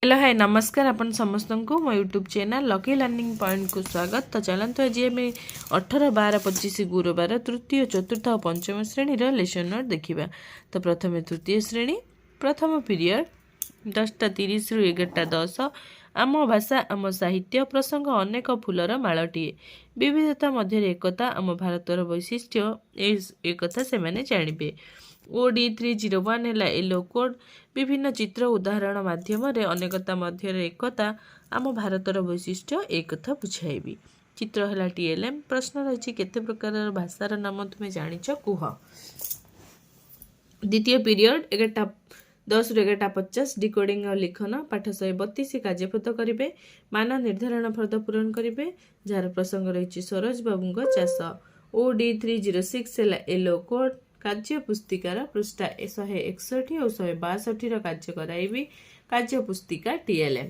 Hello hi नमस्कार अपन समस्त को मो YouTube channel lucky learning point को स्वागत। तो चलते आज आम 18, 12, 25 गुरुवार तृतीय, चतुर्थ और पंचम श्रेणी लेसन नोट देखा। तो प्रथम तृतीय श्रेणी प्रथम पीरियड 10:30 रु 11:10 आम भाषा आम साहित्य प्रसंग अनेक फूलर मालटीए विविधता मध्य एकता आम भारतर वैशिष्ट्य एक से जानिबे। OD301 है येलो कोड विभिन्न चित्र उदाहरण माध्यम अनेकता मध्य एकता आम भारतर वैशिष्ट्य एक कथा बुझाइबी। चित्र है TLM। प्रश्न रही केते प्रकार भाषार नाम तुम्हें जानिछ कुह। द्वितीय पीरियड 11:10 रु 11:50 डिकोडिंग और लिखन पाठ 132 कार्यपद करेंगे। मान निर्धारण फर्द पूरण करेंगे जार प्रसंग रही सरोज बाबू चाष। OD306 है येलो कोड कार्य पुस्तिकार पृष्ठा 161 और 162 कार्य कराइबी। कार्य पुस्तिका TLM।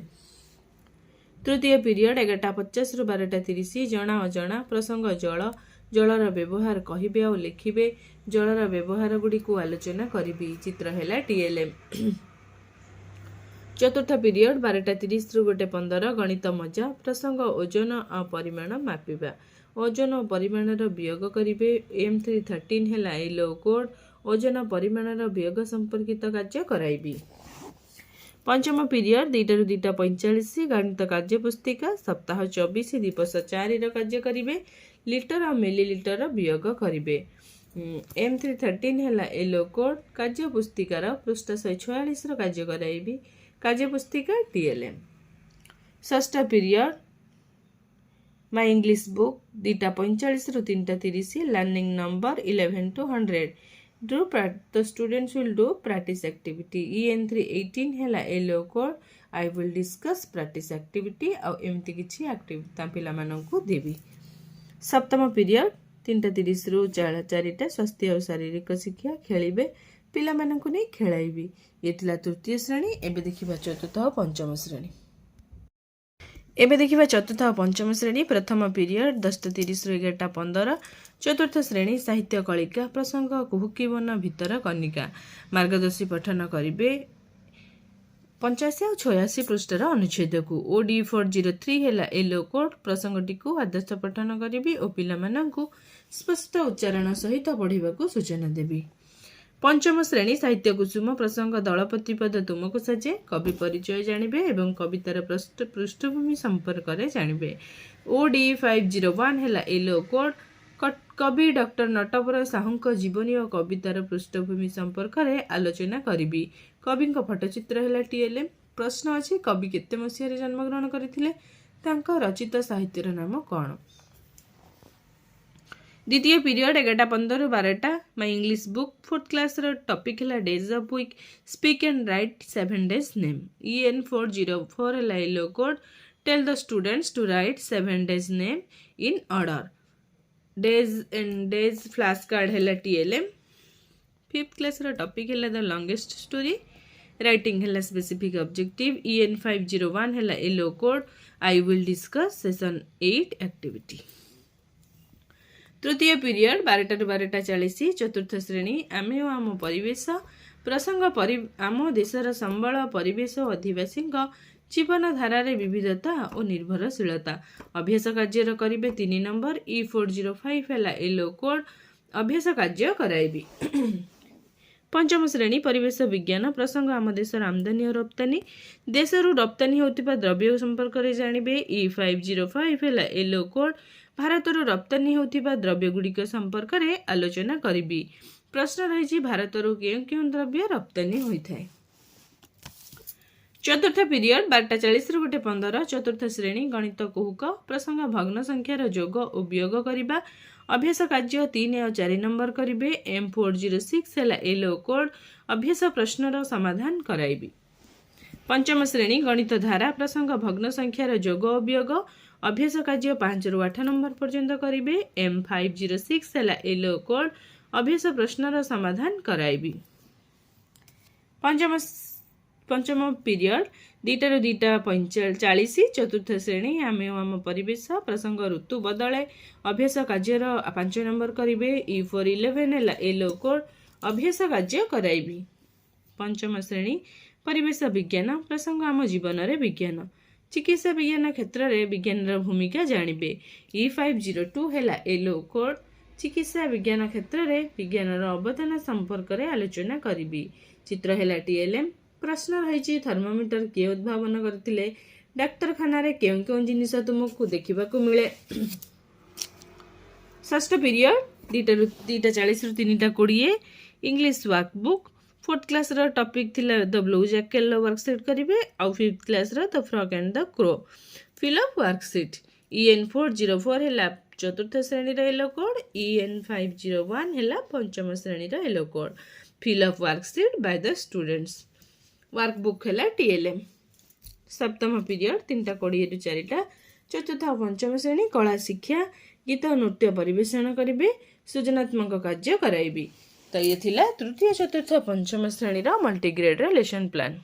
तृतीय पीरियड 11:50 रु 12:30 जना अजना प्रसंग जल जलर व्यवहार कहिबे और लिखिबे। जलर व्यवहार गुडी को आलोचना करिबी। चित्र है TLM। चतुर्थ पीरियड 12:30 रु 1:15 गणित मजा प्रसंग ओजन और परिमाण मापिबा। ओजन और परिमाण वियोग करेंगे। M313 है येलो कोड ओजन परिमाण वियोग संपर्कित कार्य कराइबी। पंचम पीरियड 2 रु 2:45 गणित कार्य पुस्तिका सप्ताह 24 दिवस 4 कार्य करेंगे। लिटर और मिलीलिटर वियोग करेंगे। M313 है येलो कोड कार्य पुस्तिकार पृष्ठ 146 कार्य कराइबी। कार्य पुस्तिका TLM। षष्ठ पीरियड माय इंग्लिश बुक 2:45 रु 3:30 learning number 11 to 100 do the students will do practice activity। EN318 है yellow code I will discuss practice activity और एमती किछि एक्टिविटी पिला माननकु देबी। सप्तम पीरियड 3:30 रु 4:00 स्वास्थ्य और शारीरिक शिक्षा खेलिबे पिला माननकु नै खेलाइबी। ये थिला तृतीय श्रेणी। एबे देखिबा चतुर्थ और पंचम श्रेणी। एबे देखिबा चतुर्थ और पंचम श्रेणी प्रथम पीरियड 10:30 रु 11:15 चतुर्थ श्रेणी साहित्य कलिका प्रसंग कुहुकी वन भितर कनिका मार्गदर्शी पठन करिबे 85 और 86 पृष्ठर अनुच्छेद को। OD403 है येलो कोड प्रसंगटी को आदर्श पठन करिबी और पिला माननकु स्पष्ट उच्चारण सहित पढ़िबा को सूचना देबी। पंचम श्रेणी साहित्य कुसुम प्रसंग दलपति पद तुमको सजे कवि परिचय जानिबे एवं कवितार पृष्ठभूमि संपर्क में जानिबे। OD501 है येलो कोड कवि डॉक्टर नटवर साहू जीवनी और कवितार पृष्ठभूमि संपर्क में आलोचना करिबी। कवि फटोचित्र है TLM। प्रश्न अच्छी कवि केते मसीह जन्मग्रहण करथिले तांका रचित साहित्यर नाम कौन। द्वितीय पीरियड 11:15 रु 12 my English book fourth class topic है days of week speak and write 7 days name. EN404 है yellow code tell the students to write 7 days name in order. Days and days flash card है TLM। Fifth class topic है the longest story writing है specific objective. EN501 है yellow code I will discuss session 8 activity. तृतीय period 12 रु 12:40 चतुर्थ श्रेणी आमे आम परिवेश प्रसंग आम देशर संबल परिवेश और आदिवासी जीवन धारारे विविधता और निर्भरशीलता अभ्यास कार्य करेंगे 3 नंबर। E405 है येलो कोड अभ्यास कार्य कराइबी। पंचम श्रेणी परिवेश विज्ञान प्रसंग आम देशर आमदानी और रप्तानी देशरू रप्तानी होतिबा द्रव्य संपर्क में जानिबे। E505 है येलो कोड भारतर रप्तानी होतिबा द्रव्य गुड़िक संपर्क में आलोचना करिबी। प्रश्न रही भारतर क्यों क्यों द्रव्य रप्तानी होता है। चतुर्थ पीरियड 12:40 रु 1:15 चतुर्थ श्रेणी गणित कुहुक प्रसंग भग्न संख्यार जोग और वियोग करिबा अभ्यास कार्य 3 और 4 नंबर करिबे। M406 है येलो कोड अभ्यास प्रश्नर समाधान कराइबी। पंचम श्रेणी गणित धारा प्रसंग भग्न संख्यार जोग और वियोग अभ्यास कार्य 5 रु 8 नंबर पर्यंत करिबे। M506 है येलो कोड अभ्यास प्रश्नर समाधान कराइबी। पंचम पीरियड 2 रु 2:40 चतुर्थ श्रेणी आमे आम परिवेश प्रसंग ऋतु बदले अभ्यास कार्यर 5 नंबर करिबे। E411 है येलो कोड अभ्यास कार्य कराइबी। पंचम श्रेणी परिवेश विज्ञान प्रसंग आम जीवन में विज्ञान चिकित्सा विज्ञान क्षेत्र में विज्ञान भूमिका जानवे E502 है येलो कोड चिकित्सा विज्ञान क्षेत्र में विज्ञान अवदान संपर्क में आलोचना करी चित्र है TLM प्रश्न रही थर्मोमीटर किए उद्भावन करते डाक्तरखाना केउं केउं जिनिस तुमको देखा मिले षष्ठ पीरियड 2:40 रु 3:20 इंग्लिश वर्कबुक 4th क्लास रो टॉपिक थिला द ब्लू जैकेल वर्कशीट करिवे आउ 5th क्लास रो the frog and the crow fill up worksheet EN404 है चतुर्थ श्रेणी रो येलो कोड EN501 है पंचम श्रेणी रो yellow code fill up worksheet by the students workbook है TLM सप्तम पीरियड 3:20 रु 4टा चतुर्थ और पंचम श्रेणी कला शिक्षा गीत और नृत्य परिवेषण करेंगे सृजनात्मक कार्य कराइबी तो ये थिला तृतीय चतुर्थ पंचम श्रेणी मल्टीग्रेड लेसन प्लान।